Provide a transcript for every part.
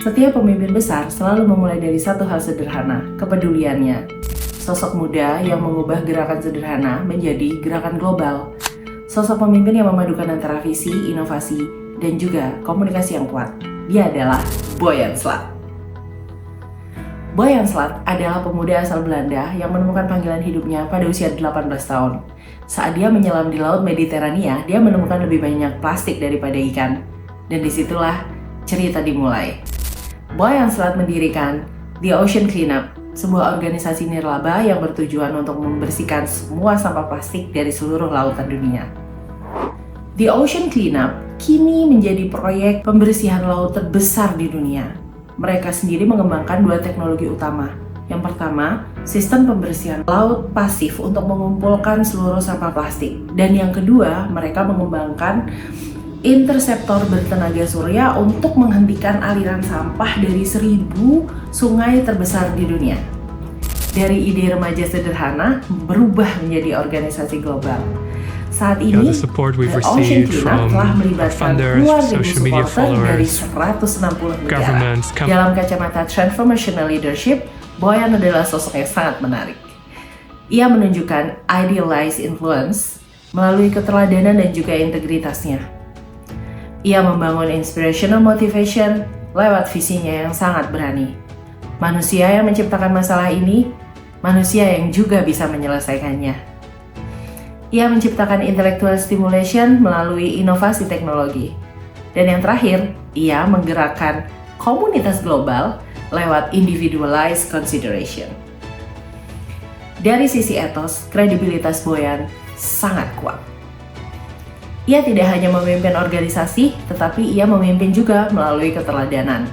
Setiap pemimpin besar selalu memulai dari satu hal sederhana, kepeduliannya. Sosok muda yang mengubah gerakan sederhana menjadi gerakan global. Sosok pemimpin yang memadukan antara visi, inovasi, dan juga komunikasi yang kuat. Dia adalah Boyan Slat. Boyan Slat adalah pemuda asal Belanda yang menemukan panggilan hidupnya pada usia 18 tahun. Saat dia menyelam di Laut Mediterania, dia menemukan lebih banyak plastik daripada ikan. Dan disitulah cerita dimulai. Boyan Slat mendirikan The Ocean Cleanup, sebuah organisasi nirlaba yang bertujuan untuk membersihkan semua sampah plastik dari seluruh lautan dunia. The Ocean Cleanup kini menjadi proyek pembersihan laut terbesar di dunia. Mereka sendiri mengembangkan dua teknologi utama. Yang pertama, sistem pembersihan laut pasif untuk mengumpulkan seluruh sampah plastik. Dan yang kedua, mereka mengembangkan interseptor bertenaga surya untuk menghentikan aliran sampah dari 1.000 sungai terbesar di dunia. Dari ide remaja sederhana berubah menjadi organisasi global. Saat ini, The Ocean Cleanup telah melibatkan puluhan ribu supporter dari 160 negara. Dalam kacamata transformational leadership, Boyan adalah sosok yang sangat menarik. Ia menunjukkan idealized influence melalui keteladanan dan juga integritasnya. Ia membangun inspirational motivation lewat visinya yang sangat berani. Manusia yang menciptakan masalah ini, manusia yang juga bisa menyelesaikannya. Ia menciptakan intellectual stimulation melalui inovasi teknologi. Dan yang terakhir, ia menggerakkan komunitas global lewat individualized consideration. Dari sisi etos, kredibilitas Boyan sangat kuat. Ia tidak hanya memimpin organisasi, tetapi ia memimpin juga melalui keteladanan.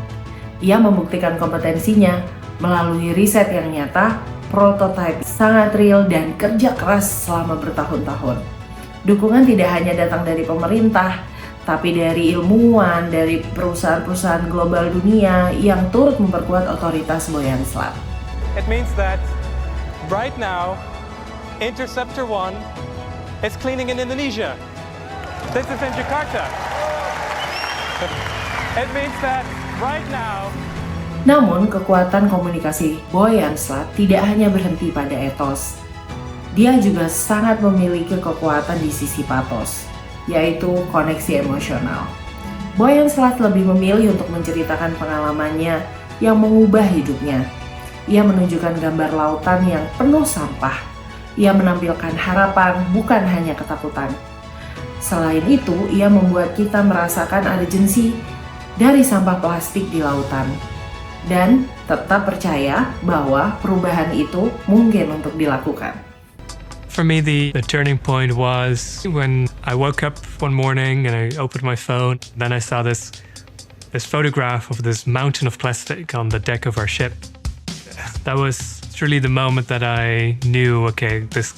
Ia membuktikan kompetensinya melalui riset yang nyata, prototipe sangat real, dan kerja keras selama bertahun-tahun. Dukungan tidak hanya datang dari pemerintah, tapi dari ilmuwan, dari perusahaan-perusahaan global dunia yang turut memperkuat otoritas Boyan Slat. It means that right now, Interceptor 1 is cleaning in Indonesia. This is in Jakarta. It means that right now. Namun, kekuatan komunikasi Boyan Slat tidak hanya berhenti pada etos. Dia juga sangat memiliki kekuatan di sisi pathos, yaitu koneksi emosional. Boyan Slat lebih memilih untuk menceritakan pengalamannya yang mengubah hidupnya. Ia menunjukkan gambar lautan yang penuh sampah. Ia menampilkan harapan, bukan hanya ketakutan. Selain itu, ia membuat kita merasakan urgensi dari sampah plastik di lautan. Dan tetap percaya bahwa perubahan itu mungkin untuk dilakukan. For me, the turning point was when I woke up one morning and I opened my phone. Then I saw this photograph of this mountain of plastic on the deck of our ship. That was really the moment that I knew, okay, this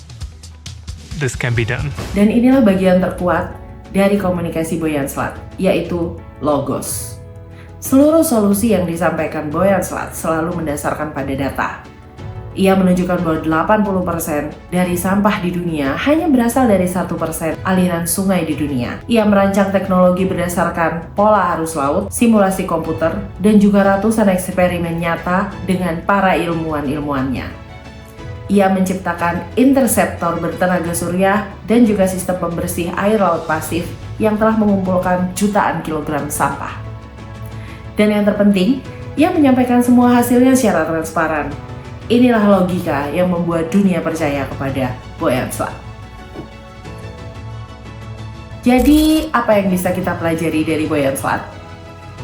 can be done. Dan inilah bagian terkuat dari komunikasi Boyan Slat, yaitu logos. Seluruh solusi yang disampaikan Boyan Slat selalu mendasarkan pada data. Ia menunjukkan bahwa 80% dari sampah di dunia hanya berasal dari 1% aliran sungai di dunia. Ia merancang teknologi berdasarkan pola arus laut, simulasi komputer, dan juga ratusan eksperimen nyata dengan para ilmuwan-ilmuwannya. Ia menciptakan interseptor bertenaga surya dan juga sistem pembersih air laut pasif yang telah mengumpulkan jutaan kilogram sampah. Dan yang terpenting, ia menyampaikan semua hasilnya secara transparan. Inilah logika yang membuat dunia percaya kepada Boyan Slat. Jadi, apa yang bisa kita pelajari dari Boyan Slat?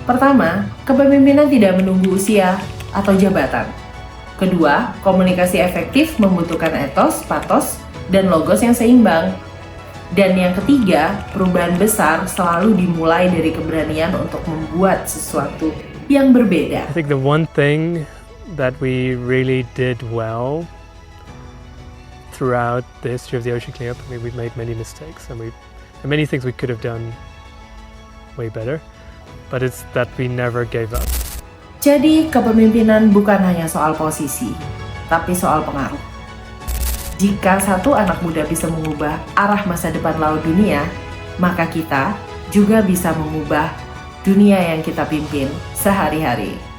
Pertama, kepemimpinan tidak menunggu usia atau jabatan. Kedua, komunikasi efektif membutuhkan etos, pathos, dan logos yang seimbang. Dan yang ketiga, perubahan besar selalu dimulai dari keberanian untuk membuat sesuatu yang berbeda. I think the one thing that we really did well throughout the history of the Ocean Cleanup, I mean, we've made many mistakes and many things we could have done way better, but it's that we never gave up. Jadi, kepemimpinan bukan hanya soal posisi, tapi soal pengaruh. Jika satu anak muda bisa mengubah arah masa depan laut dunia, maka kita juga bisa mengubah dunia yang kita pimpin sehari-hari.